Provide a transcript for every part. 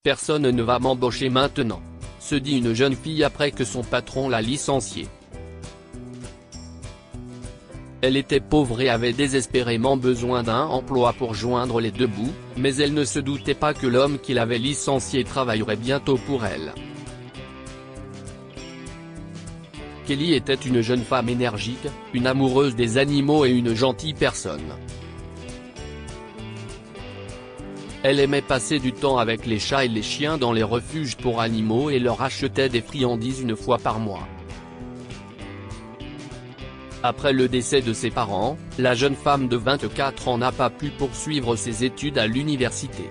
Personne ne va m'embaucher maintenant, se dit une jeune fille après que son patron l'a licenciée. Elle était pauvre et avait désespérément besoin d'un emploi pour joindre les deux bouts, mais elle ne se doutait pas que l'homme qui l'avait licenciée travaillerait bientôt pour elle. Kelly était une jeune femme énergique, une amoureuse des animaux et une gentille personne. Elle aimait passer du temps avec les chats et les chiens dans les refuges pour animaux et leur achetait des friandises une fois par mois. Après le décès de ses parents, la jeune femme de 24 ans n'a pas pu poursuivre ses études à l'université.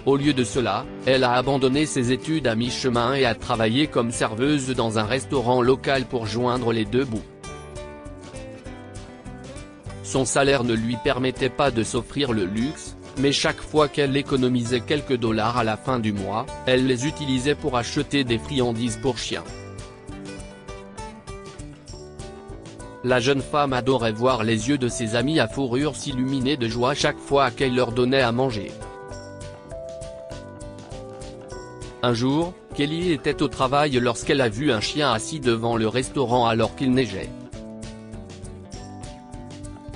Au lieu de cela, elle a abandonné ses études à mi-chemin et a travaillé comme serveuse dans un restaurant local pour joindre les deux bouts. Son salaire ne lui permettait pas de s'offrir le luxe, mais chaque fois qu'elle économisait quelques dollars à la fin du mois, elle les utilisait pour acheter des friandises pour chiens. La jeune femme adorait voir les yeux de ses amis à fourrure s'illuminer de joie chaque fois qu'elle leur donnait à manger. Un jour, Kelly était au travail lorsqu'elle a vu un chien assis devant le restaurant alors qu'il neigeait.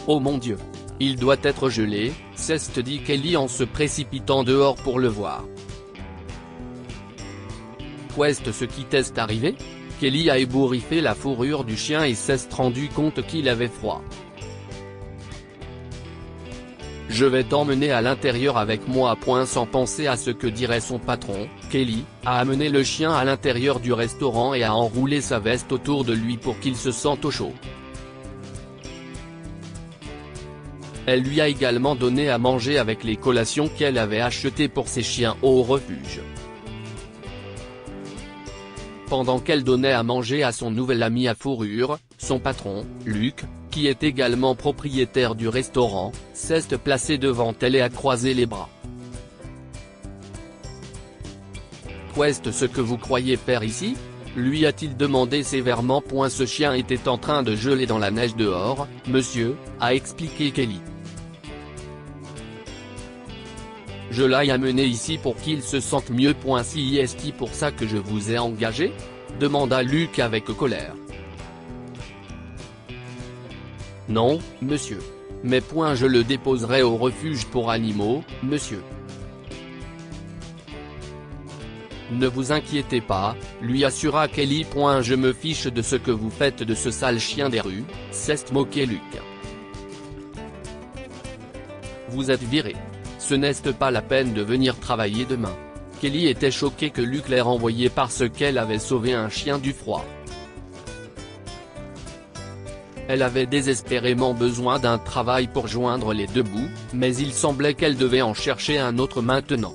« Oh mon Dieu! Il doit être gelé », s'est dit Kelly en se précipitant dehors pour le voir. Qu'est-ce qui t'est arrivé ? Kelly a ébouriffé la fourrure du chien et s'est rendu compte qu'il avait froid. « Je vais t'emmener à l'intérieur avec moi. » Sans penser à ce que dirait son patron, Kelly a amené le chien à l'intérieur du restaurant et a enroulé sa veste autour de lui pour qu'il se sente au chaud. Elle lui a également donné à manger avec les collations qu'elle avait achetées pour ses chiens au refuge. Pendant qu'elle donnait à manger à son nouvel ami à fourrure, son patron, Luke, qui est également propriétaire du restaurant, s'est placé devant elle et a croisé les bras. « Qu'est-ce que vous croyez faire ici ?» lui a-t-il demandé sévèrement. « Ce chien était en train de geler dans la neige dehors, monsieur », a expliqué Kelly. « Je l'ai amené ici pour qu'il se sente mieux. C'est pour ça que je vous ai engagé ?» demanda Luke avec colère. « Non, monsieur. Mais je le déposerai au refuge pour animaux, monsieur. » « Ne vous inquiétez pas, » lui assura Kelly. « Je me fiche de ce que vous faites de ce sale chien des rues », s'est moqué Luke. « Vous êtes viré. Ce n'est pas la peine de venir travailler demain. » Kelly était choquée que Luke l'ait renvoyée parce qu'elle avait sauvé un chien du froid. Elle avait désespérément besoin d'un travail pour joindre les deux bouts, mais il semblait qu'elle devait en chercher un autre maintenant.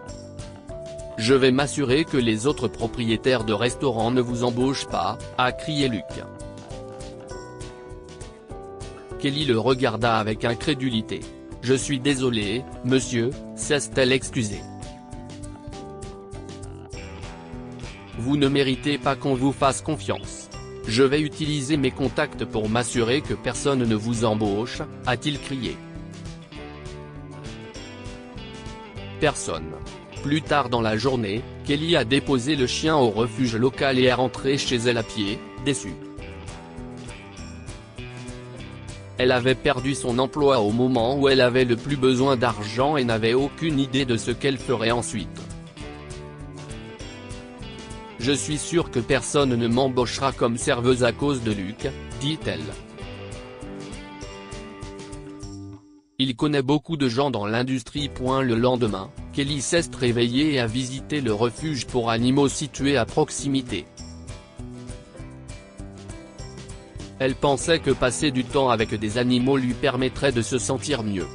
« Je vais m'assurer que les autres propriétaires de restaurants ne vous embauchent pas », a crié Luke. Kelly le regarda avec incrédulité. « Je suis désolée, monsieur », s'est-elle excusée. « Vous ne méritez pas qu'on vous fasse confiance. Je vais utiliser mes contacts pour m'assurer que personne ne vous embauche », a-t-il crié. Personne. Plus tard dans la journée, Kelly a déposé le chien au refuge local et est rentrée chez elle à pied, déçue. Elle avait perdu son emploi au moment où elle avait le plus besoin d'argent et n'avait aucune idée de ce qu'elle ferait ensuite. « Je suis sûre que personne ne m'embauchera comme serveuse à cause de Luke, » dit-elle. Il connaît beaucoup de gens dans l'industrie. Le lendemain, Kelly s'est réveillée et a visité le refuge pour animaux situé à proximité. Elle pensait que passer du temps avec des animaux lui permettrait de se sentir mieux.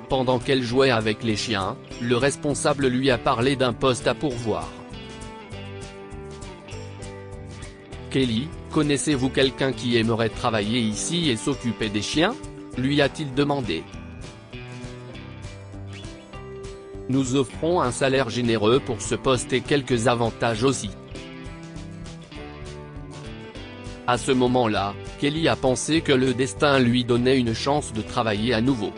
Pendant qu'elle jouait avec les chiens, le responsable lui a parlé d'un poste à pourvoir. « Kelly, connaissez-vous quelqu'un qui aimerait travailler ici et s'occuper des chiens ?» lui a-t-il demandé. « Nous offrons un salaire généreux pour ce poste et quelques avantages aussi. » À ce moment-là, Kelly a pensé que le destin lui donnait une chance de travailler à nouveau.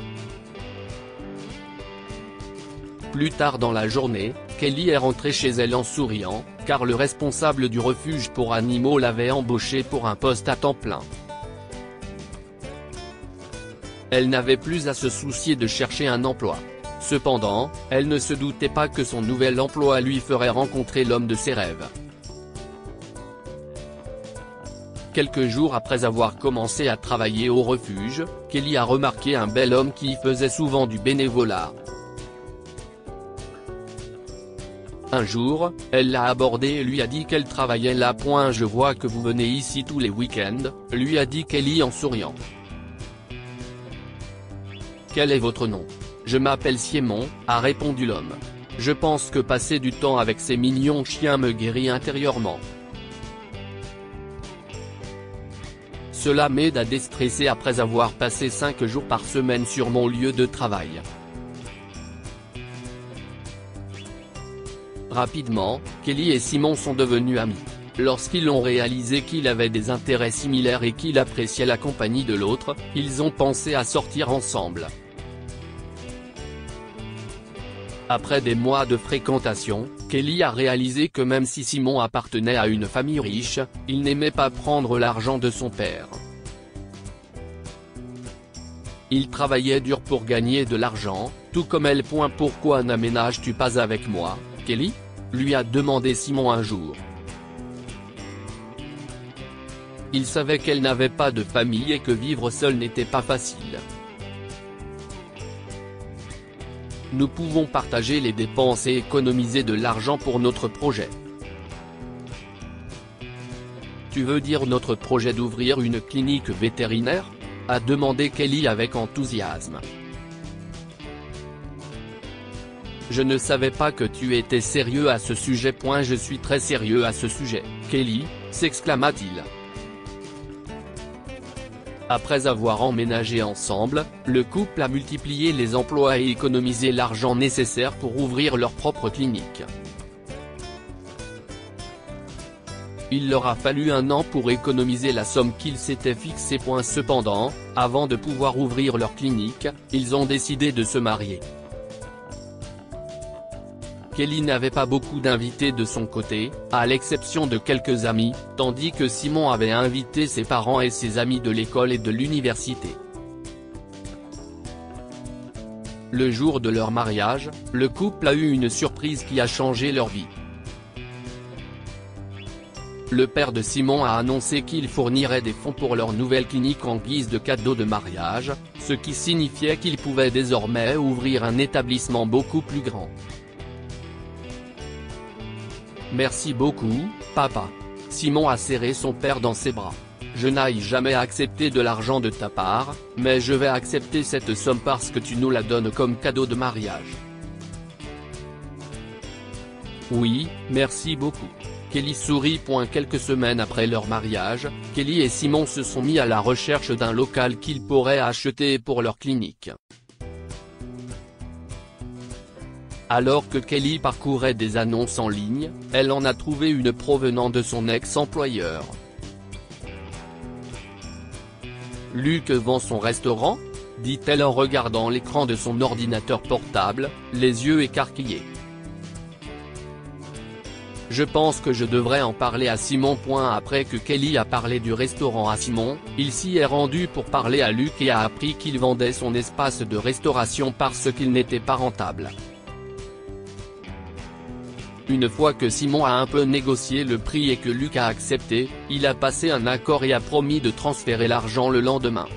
Plus tard dans la journée, Kelly est rentrée chez elle en souriant, car le responsable du refuge pour animaux l'avait embauchée pour un poste à temps plein. Elle n'avait plus à se soucier de chercher un emploi. Cependant, elle ne se doutait pas que son nouvel emploi lui ferait rencontrer l'homme de ses rêves. Quelques jours après avoir commencé à travailler au refuge, Kelly a remarqué un bel homme qui y faisait souvent du bénévolat. Un jour, elle l'a abordé et lui a dit qu'elle travaillait là. Je vois que vous venez ici tous les week-ends, lui a dit Kelly en souriant. Quel est votre nom? Je m'appelle Simon, a répondu l'homme. Je pense que passer du temps avec ces mignons chiens me guérit intérieurement. Cela m'aide à déstresser après avoir passé 5 jours par semaine sur mon lieu de travail. Rapidement, Kelly et Simon sont devenus amis. Lorsqu'ils ont réalisé qu'il avait des intérêts similaires et qu'il appréciait la compagnie de l'autre, ils ont pensé à sortir ensemble. Après des mois de fréquentation, Kelly a réalisé que même si Simon appartenait à une famille riche, il n'aimait pas prendre l'argent de son père. Il travaillait dur pour gagner de l'argent, tout comme elle. Pourquoi n'aménages-tu pas avec moi, Kelly? Lui a demandé Simon un jour. Il savait qu'elle n'avait pas de famille et que vivre seule n'était pas facile. Nous pouvons partager les dépenses et économiser de l'argent pour notre projet. Tu veux dire notre projet d'ouvrir une clinique vétérinaire? A demandé Kelly avec enthousiasme. Je ne savais pas que tu étais sérieux à ce sujet. Je suis très sérieux à ce sujet, Kelly, s'exclama-t-il. Après avoir emménagé ensemble, le couple a multiplié les emplois et économisé l'argent nécessaire pour ouvrir leur propre clinique. Il leur a fallu 1 an pour économiser la somme qu'ils s'étaient fixée. Cependant, avant de pouvoir ouvrir leur clinique, ils ont décidé de se marier. Kelly n'avait pas beaucoup d'invités de son côté, à l'exception de quelques amis, tandis que Simon avait invité ses parents et ses amis de l'école et de l'université. Le jour de leur mariage, le couple a eu une surprise qui a changé leur vie. Le père de Simon a annoncé qu'il fournirait des fonds pour leur nouvelle clinique en guise de cadeau de mariage, ce qui signifiait qu'il pouvait désormais ouvrir un établissement beaucoup plus grand. Merci beaucoup, papa. Simon a serré son père dans ses bras. Je n'ai jamais accepté de l'argent de ta part, mais je vais accepter cette somme parce que tu nous la donnes comme cadeau de mariage. Oui, merci beaucoup. Kelly sourit. Quelques semaines après leur mariage, Kelly et Simon se sont mis à la recherche d'un local qu'ils pourraient acheter pour leur clinique. Alors que Kelly parcourait des annonces en ligne, elle en a trouvé une provenant de son ex-employeur. Luc vend son restaurant? Dit-elle en regardant l'écran de son ordinateur portable, les yeux écarquillés. Je pense que je devrais en parler à Simon. Après que Kelly a parlé du restaurant à Simon, il s'y est rendu pour parler à Luc et a appris qu'il vendait son espace de restauration parce qu'il n'était pas rentable. Une fois que Simon a un peu négocié le prix et que Luc a accepté, il a passé un accord et a promis de transférer l'argent le lendemain.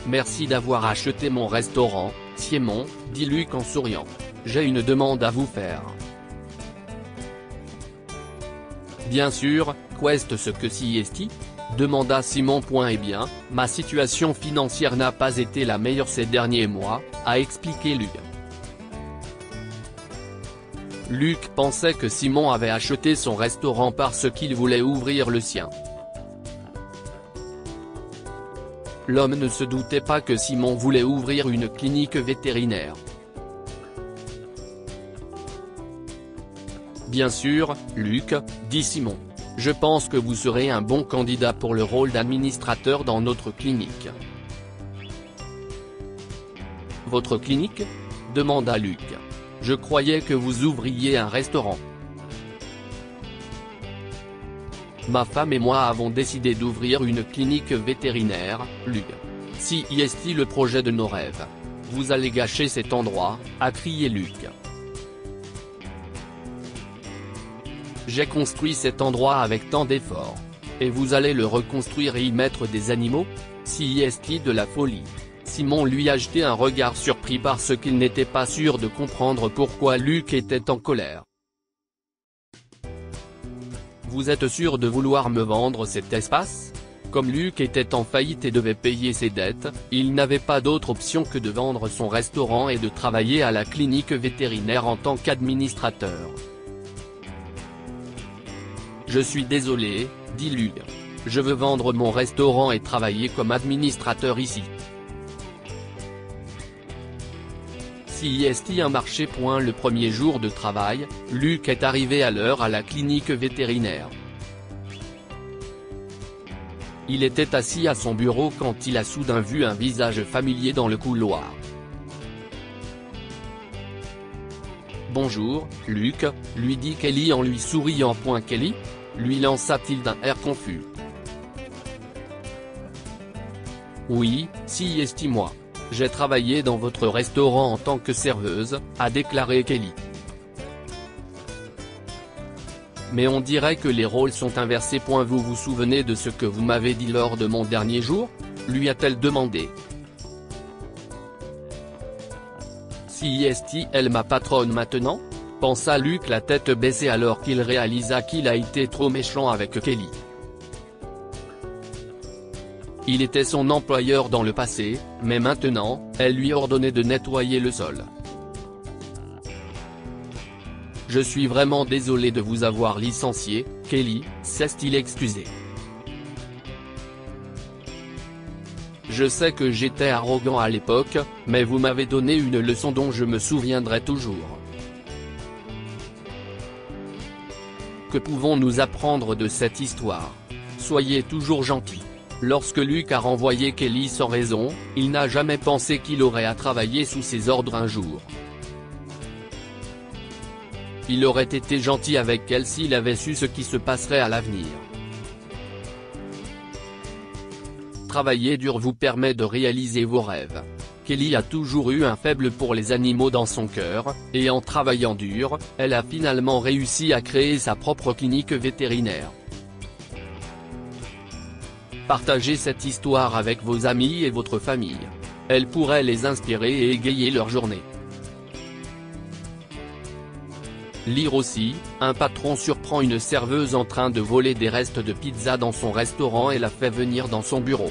Merci d'avoir acheté mon restaurant, Simon, dit Luc en souriant. J'ai une demande à vous faire. Bien sûr, qu'est-ce que siesti? Demanda Simon. Eh bien, ma situation financière n'a pas été la meilleure ces derniers mois, a expliqué Luc. Luc pensait que Simon avait acheté son restaurant parce qu'il voulait ouvrir le sien. L'homme ne se doutait pas que Simon voulait ouvrir une clinique vétérinaire. Bien sûr, Luc, dit Simon. Je pense que vous serez un bon candidat pour le rôle d'administrateur dans notre clinique. Votre clinique ? Demanda Luc. Je croyais que vous ouvriez un restaurant. Ma femme et moi avons décidé d'ouvrir une clinique vétérinaire, Luc. Si est le projet de nos rêves. Vous allez gâcher cet endroit, a crié Luc. J'ai construit cet endroit avec tant d'efforts. Et vous allez le reconstruire et y mettre des animaux ? Si est de la folie. Simon lui a jeté un regard surpris parce qu'il n'était pas sûr de comprendre pourquoi Luc était en colère. Vous êtes sûr de vouloir me vendre cet espace ? Comme Luc était en faillite et devait payer ses dettes, il n'avait pas d'autre option que de vendre son restaurant et de travailler à la clinique vétérinaire en tant qu'administrateur. Je suis désolé, dit Luc. Je veux vendre mon restaurant et travailler comme administrateur ici. Si est un marché. Le premier jour de travail, Luc est arrivé à l'heure à la clinique vétérinaire. Il était assis à son bureau quand il a soudain vu un visage familier dans le couloir. Bonjour, Luc, lui dit Kelly en lui souriant. Kelly ? Lui lança-t-il d'un air confus. Oui, si moi. J'ai travaillé dans votre restaurant en tant que serveuse, a déclaré Kelly. Mais on dirait que les rôles sont inversés. Vous vous souvenez de ce que vous m'avez dit lors de mon dernier jour ? Lui a-t-elle demandé. Si elle ma patronne maintenant ? Pensa Luc la tête baissée alors qu'il réalisa qu'il a été trop méchant avec Kelly. Il était son employeur dans le passé, mais maintenant, elle lui ordonnait de nettoyer le sol. Je suis vraiment désolé de vous avoir licencié, Kelly, s'est-il excusé. Je sais que j'étais arrogant à l'époque, mais vous m'avez donné une leçon dont je me souviendrai toujours. Que pouvons-nous apprendre de cette histoire ? Soyez toujours gentil. Lorsque Luc a renvoyé Kelly sans raison, il n'a jamais pensé qu'il aurait à travailler sous ses ordres un jour. Il aurait été gentil avec elle s'il avait su ce qui se passerait à l'avenir. Travailler dur vous permet de réaliser vos rêves. Kelly a toujours eu un faible pour les animaux dans son cœur, et en travaillant dur, elle a finalement réussi à créer sa propre clinique vétérinaire. Partagez cette histoire avec vos amis et votre famille. Elle pourrait les inspirer et égayer leur journée. Lire aussi, un patron surprend une serveuse en train de voler des restes de pizza dans son restaurant et la fait venir dans son bureau.